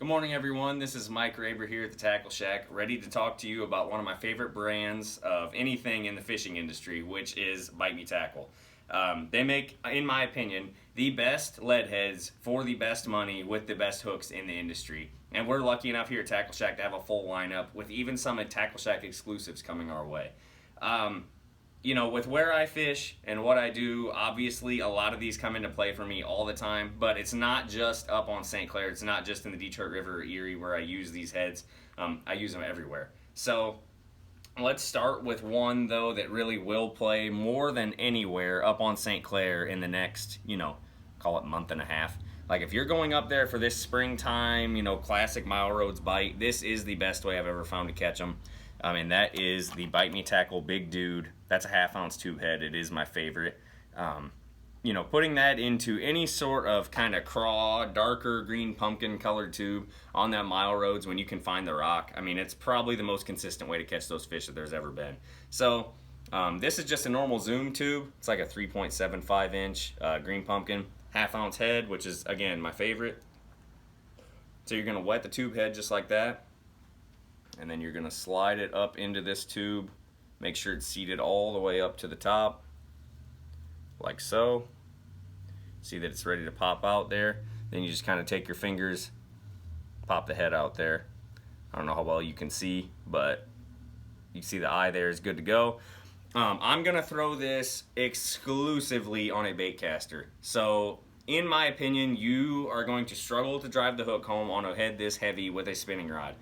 Good morning, everyone. This is Mike Raber here at the Tackle Shack, ready to talk to you about one of my favorite brands of anything in the fishing industry, which is Bite Me Tackle. They make, in my opinion, the best lead heads for the best money with the best hooks in the industry. And we're lucky enough here at Tackle Shack to have a full lineup with even some Tackle Shack exclusives coming our way. With where I fish and what I do, obviously a lot of these come into play for me all the time, but it's not just up on St. Clair. It's not just in the Detroit River or Erie where I use these heads. I use them everywhere. So let's start with one, though, that really will play more than anywhere up on St. Clair in the next, call it month and a half. Like if you're going up there for this springtime, classic Mile Roads bite, this is the best way I've ever found to catch them. And that is the Bite Me Tackle Big Dude. That's a 1/2 ounce tube head. It is my favorite. Putting that into any sort of kind of craw, darker green pumpkin colored tube on that Mile Roads when you can find the rock. I mean, it's probably the most consistent way to catch those fish that there's ever been. So this is just a normal zoom tube. It's like a 3.75 inch green pumpkin, 1/2 ounce head, which is, again, my favorite. So you're going to wet the tube head just like that. And then you're going to slide it up into this tube. Make sure it's seated all the way up to the top, like so. See that it's ready to pop out there. Then you just kind of take your fingers, pop the head out there. I don't know how well you can see, but you see the eye there is good to go. I'm going to throw this exclusively on a bait caster. So in my opinion, you are going to struggle to drive the hook home on a head this heavy with a spinning rod.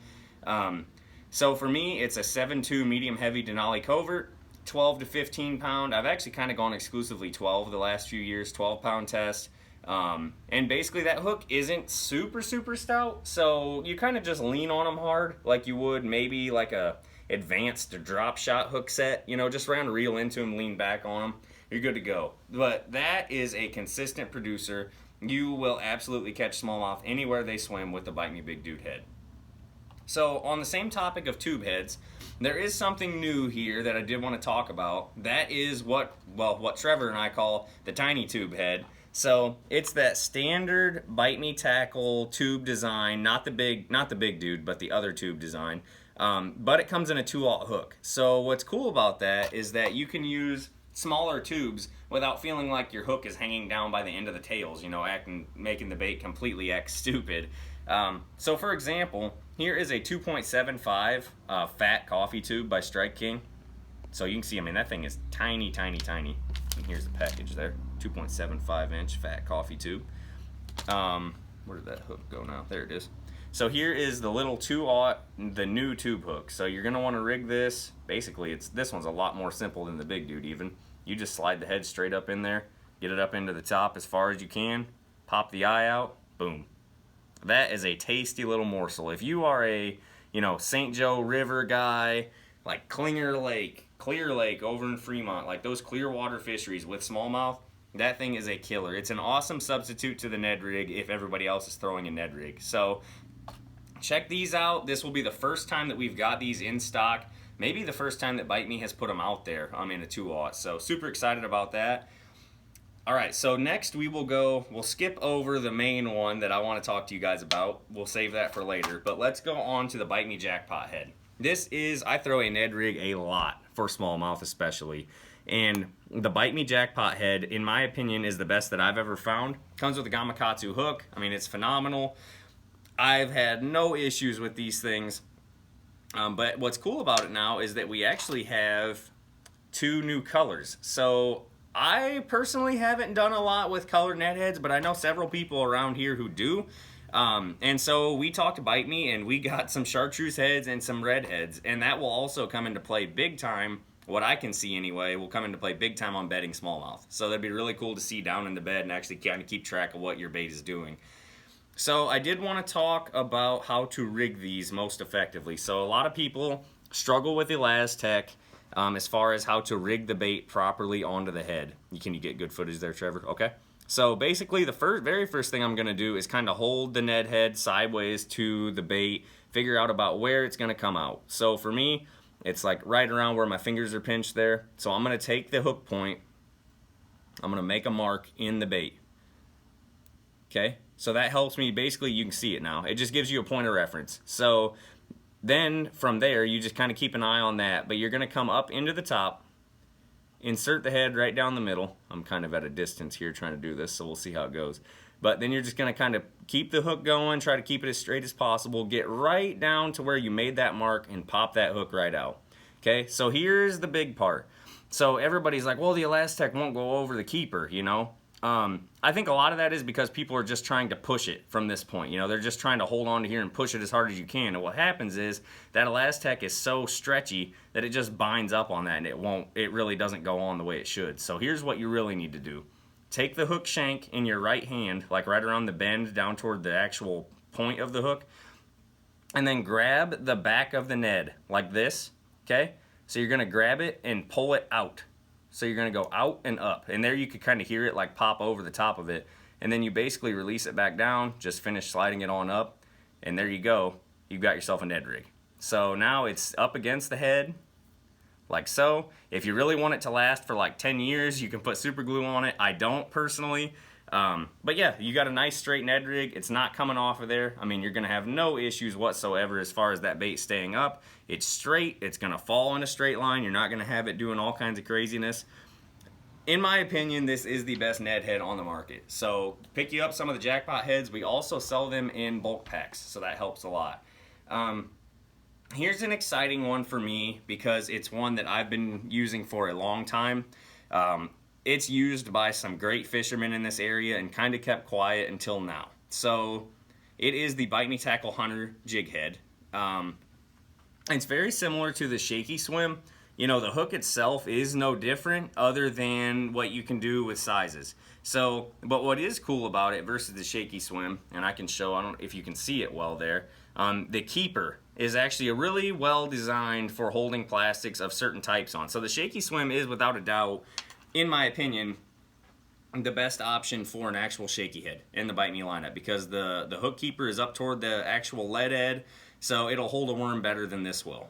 So for me, it's a 7.2 medium heavy Denali covert, 12 to 15 pound. I've actually kind of gone exclusively 12 the last few years, 12 pound test. And basically that hook isn't super stout, so you kind of just lean on them hard like you would maybe like a advanced drop shot hook set, just round reel into them, lean back on them. You're good to go. But that is a consistent producer. You will absolutely catch smallmouth anywhere they swim with the Bite Me Big Dude head. So on the same topic of tube heads, there is something new here that I did want to talk about. That is what Trevor and I call the tiny tube head. So it's that standard Bite Me Tackle tube design, not the big dude, but the other tube design. But it comes in a 2/0 hook. So what's cool about that is that you can use smaller tubes without feeling like your hook is hanging down by the end of the tails, making the bait completely act stupid. So for example, here is a 2.75 fat coffee tube by Strike King. So you can see, that thing is tiny. And here's the package there, 2.75 inch fat coffee tube. Where did that hook go now? There it is. So here is the little 2/0, the new tube hook. So you're gonna want to rig this. Basically, this one's a lot more simple than the big dude even. You just slide the head straight up in there, get it up into the top as far as you can, pop the eye out, boom. That is a tasty little morsel. If you are a, St. Joe River guy, like Clear Lake over in Fremont, like those clear water fisheries with smallmouth, that thing is a killer. It's an awesome substitute to the Ned rig if everybody else is throwing a Ned rig. So check these out. This will be the first time that we've got these in stock. Maybe the first time that Bite Me has put them out there in a 2/0. So super excited about that. All right, so next we'll skip over the main one that I want to talk to you guys about. We'll save that for later, but let's go on to the Bite Me Jackpot head. I throw a Ned rig a lot for smallmouth especially, and the Bite Me Jackpot head, in my opinion, is the best that I've ever found. Comes with a Gamakatsu hook. It's phenomenal. I've had no issues with these things, but what's cool about it now is that we actually have 2 new colors. So I personally haven't done a lot with colored net heads, but I know several people around here who do. And so we talked to Bite Me, and we got some chartreuse heads and some red heads, and that will also come into play big time. What I can see anyway will come into play big time on bedding smallmouth. So that'd be really cool to see down in the bed and actually kind of keep track of what your bait is doing. So I did want to talk about how to rig these most effectively. So a lot of people struggle with ElasTech. As far as how to rig the bait properly onto the head. Can you get good footage there, Trevor? Okay. So basically the very first thing I'm going to do is kind of hold the Ned head sideways to the bait, figure out about where it's going to come out. So for me, it's like right around where my fingers are pinched there. So I'm going to take the hook point, I'm going to make a mark in the bait. Okay, So that helps me, basically you can see it now. It just gives you a point of reference. So then from there, you just kind of keep an eye on that, but you're gonna come up into the top, insert the head right down the middle. I'm kind of at a distance here trying to do this, so we'll see how it goes. But then you're just gonna kind of keep the hook going, try to keep it as straight as possible, get right down to where you made that mark and pop that hook right out. Okay, so here's the big part. So everybody's like, well, the Elastec won't go over the keeper, you know? I think a lot of that is because people are just trying to push it from this point. You know, they're just trying to hold on to here and push it as hard as you can. And what happens is that Elastec is so stretchy that it just binds up on that, and it really doesn't go on the way it should. So here's what you really need to do. Take the hook shank in your right hand, like right around the bend down toward the actual point of the hook, and then grab the back of the Ned like this, okay? So you're gonna grab it and pull it out. So you're gonna go out and up, and there you could kind of hear it like pop over the top of it, and then you basically release it back down, just finish sliding it on up, and there you go. You've got yourself a Ned rig. So now it's up against the head, like so. If you really want it to last for like 10 years, you can put super glue on it. I don't personally. But yeah, you got a nice straight Ned rig. It's not coming off of there. I mean, you're gonna have no issues whatsoever as far as that bait staying up. It's straight, it's gonna fall in a straight line. You're not gonna have it doing all kinds of craziness. In my opinion, this is the best Ned head on the market. So pick you up some of the Jackpot heads. We also sell them in bulk packs, so that helps a lot. Here's an exciting one for me because it's one that I've been using for a long time. It's used by some great fishermen in this area and kind of kept quiet until now. So it is the Bite Me Tackle Hunter jig head. It's very similar to the Shaky Swim. You know, the hook itself is no different other than what you can do with sizes. So, but what is cool about it versus the Shaky Swim, and I can show, I don't know if you can see it well there, the keeper is actually a really well designed for holding plastics of certain types on. So the Shaky Swim is without a doubt, in my opinion, the best option for an actual shaky head in the Bite Me lineup because the hook keeper is up toward the actual lead head, so it'll hold a worm better than this will.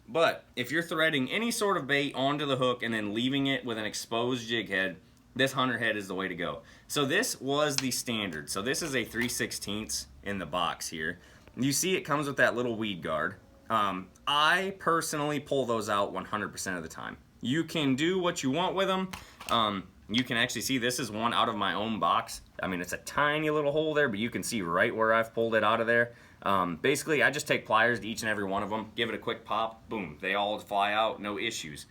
But if you're threading any sort of bait onto the hook and then leaving it with an exposed jig head, this hunter head is the way to go. So this was the standard. So this is a 3/16 in the box here. You see it comes with that little weed guard. I personally pull those out 100% of the time. You can do what you want with them. You can actually see this is one out of my own box. I mean, it's a tiny little hole there, but you can see right where I've pulled it out of there. Basically, I just take pliers to each and every one of them, give it a quick pop, boom, they all fly out, no issues.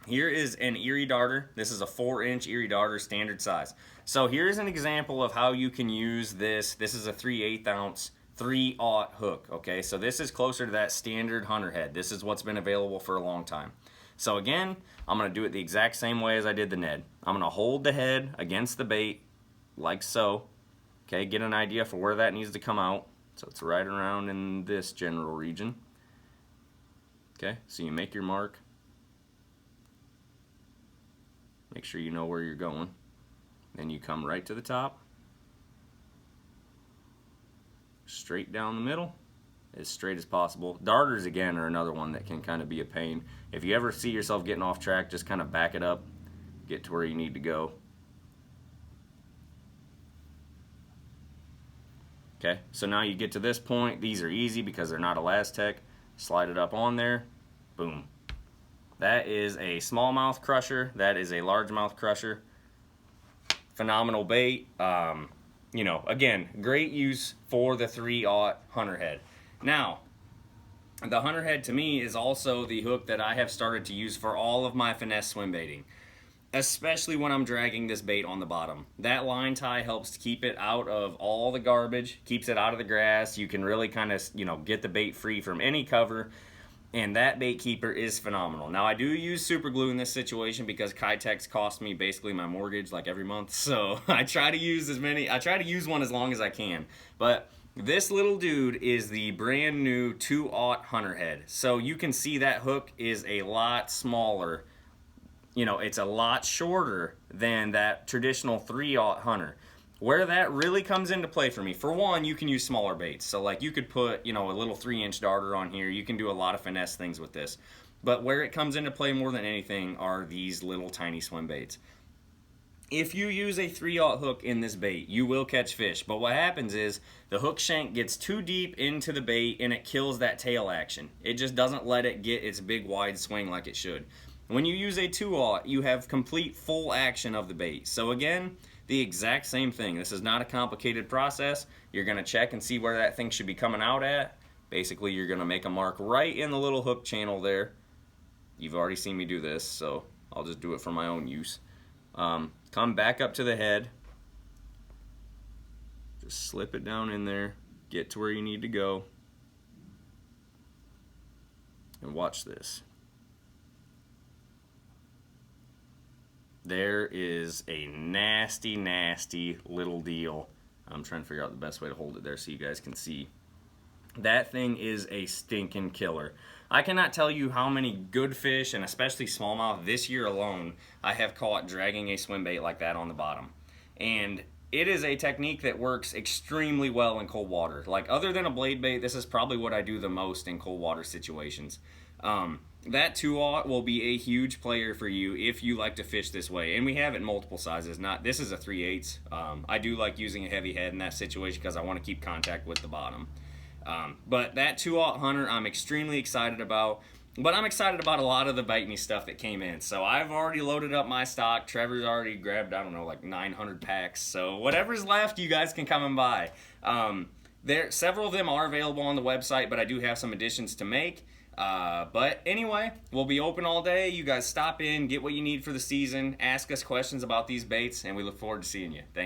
Here is an Erie darter. This is a 4-inch Erie darter, standard size. So here's an example of how you can use this. This is a 3/8 ounce 3/0 hook, okay? So this is closer to that standard hunter head. This is what's been available for a long time. So again, I'm gonna do it the exact same way as I did the Ned. I'm gonna hold the head against the bait, like so. Okay, get an idea for where that needs to come out. So it's right around in this general region. Okay, so you make your mark. Make sure you know where you're going. Then you come right to the top. Straight down the middle, as straight as possible. Darters, again, are another one that can kind of be a pain. If you ever see yourself getting off track, just kind of back it up, get to where you need to go. Okay, so now you get to this point. These are easy because they're not Elastec. Slide it up on there, boom. That is a smallmouth crusher. That is a largemouth crusher. Phenomenal bait. You know, again, great use for the 3/0 hunter head. Now, the hunter head to me is also the hook that I have started to use for all of my finesse swim baiting, especially when I'm dragging this bait on the bottom. That line tie helps to keep it out of all the garbage, keeps it out of the grass. You can really kind of, you know, get the bait free from any cover. And that bait keeper is phenomenal. Now, I do use super glue in this situation because Kitex cost me basically my mortgage like every month. So I try to use one as long as I can. But this little dude is the brand new 2/0 hunter head. So you can see that hook is a lot smaller. You know, it's a lot shorter than that traditional 3/0 hunter. Where that really comes into play for me, for one, you can use smaller baits. So like you could put, you know, a little 3-inch darter on here. You can do a lot of finesse things with this. But where it comes into play more than anything are these little tiny swim baits. If you use a 3/0 hook in this bait, you will catch fish. But what happens is the hook shank gets too deep into the bait and it kills that tail action. It just doesn't let it get its big wide swing like it should. When you use a 2/0, you have complete full action of the bait. So again, the exact same thing. This is not a complicated process. You're going to check and see where that thing should be coming out at. Basically, you're going to make a mark right in the little hook channel there. You've already seen me do this, so I'll just do it for my own use. Come back up to the head. Just slip it down in there. Get to where you need to go. And watch this. There is a nasty, nasty little deal. I'm trying to figure out the best way to hold it there so you guys can see. That thing is a stinking killer. I cannot tell you how many good fish, and especially smallmouth, this year alone, I have caught dragging a swim bait like that on the bottom. And it is a technique that works extremely well in cold water. Like, other than a blade bait, this is probably what I do the most in cold water situations. That 2/0 will be a huge player for you if you like to fish this way. And we have it in multiple sizes. This is a 3/8. I do like using a heavy head in that situation because I want to keep contact with the bottom. But that 2/0 hunter I'm extremely excited about. But I'm excited about a lot of the Bite Me stuff that came in. So I've already loaded up my stock. Trevor's already grabbed, I don't know, like 900 packs. So whatever's left, you guys can come and buy. Several of them are available on the website, but I do have some additions to make. But anyway, we'll be open all day. You guys stop in, get what you need for the season, ask us questions about these baits, and we look forward to seeing you. Thanks.